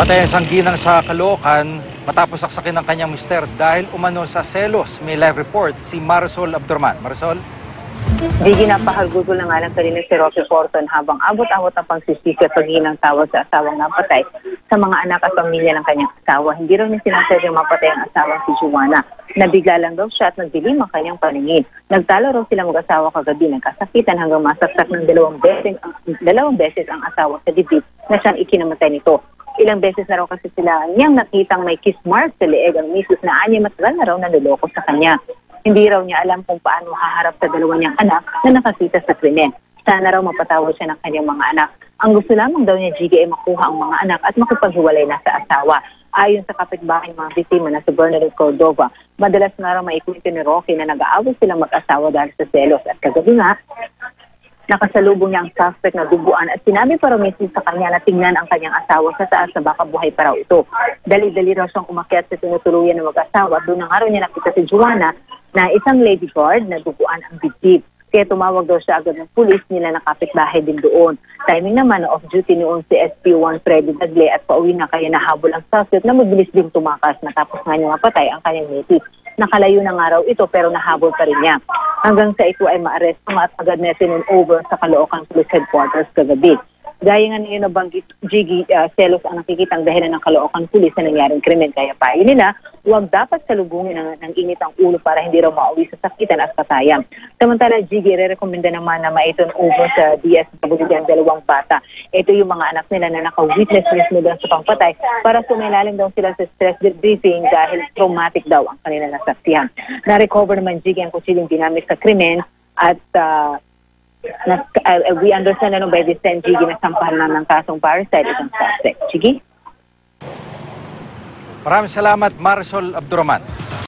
Patay ang sangginang sa Caloocan matapos saksakin ng kanyang mister dahil umano sa selos. May live report si Marisol Abdurman. Marisol? Gigi, napahalgugol na nga lang kanina si Rocky Porton habang abot-abot ang pagsisisi at paghinang tawag sa asawang napatay sa mga anak at pamilya ng kanyang asawa. Hindi raw niya sinasadyang mapatay ang asawang si Juana. Nabigla lang daw siya at nagdilim ang kanyang paningin. Nagtalo raw sila mag-asawa kagabi, nagkasakitan hanggang masaksak ng dalawang beses ang asawa sa dibdib na siyang ikinamatay nito. Ilang beses na raw kasi sila niyang nakitang may kiss mark sa leeg ang misis na anya matagal na raw nanuloko sa kanya. Hindi raw niya alam kung paano haharap sa dalawa niyang anak na nakasita sa krimen. Sana raw mapatawad siya ng kanyang mga anak. Ang gusto lamang daw niya, Gigi, ay makuha ang mga anak at makipaghiwalay na sa asawa. Ayon sa kapitbahay ng mga biktima na si Bernadette Cordova, madalas na raw maikwento ni Rocky na nag-aaway silang mag-asawa dahil sa selos. At kagabi nga, nakasalubong niya ang suspect na duguan at sinabi pa raw mismo sa kanya na tingnan ang kanyang asawa sa taas na baka buhay pa raw ito. Dali-dali raw siyang umakyat sa tinutuluyan ng mag-asawa. Doon na nga raw niya nakita si Juana na isang lady guard na duguan ang dibdib. Kaya tumawag daw siya agad ng pulis, nila na kapitbahay din doon. Timing naman na off-duty noon si SP1 Freddy Dagle at pauwi na kaya nahabol ang suspect na mabilis din tumakas matapos nga niya mapatay ang kanyang misis. Nakalayo na nga raw ito pero nahabol pa rin niya. Hanggang sa ito ay maaresto at agad na over sa Caloocan Police Headquarters kagabi. Gaya nga niyo nabanggit, Gigi, selos ang nakikitang dahilan ng Caloocan Police na nangyaring krimen. Kaya payo nila, huwag dapat salubungin ng init ang ulo para hindi raw mauwi sa sakitan at patayan. Samantala, Gigi, re-recommenda naman na ma-turn over sa DSWD ang dalawang bata. Ito yung mga anak nila na naka-witness mismo daw sa pangpatay para sumilalim daw sila sa stress debriefing dahil traumatic daw ang kanilang nasaksihan. Na-recover naman, Gigi, ang kutsiling ginamit sa krimen at we understand na by this time, Gigi, nasampahan na ng kasong parricide isang suspect. Gigi? Maraming salamat, Marisol Abdurman.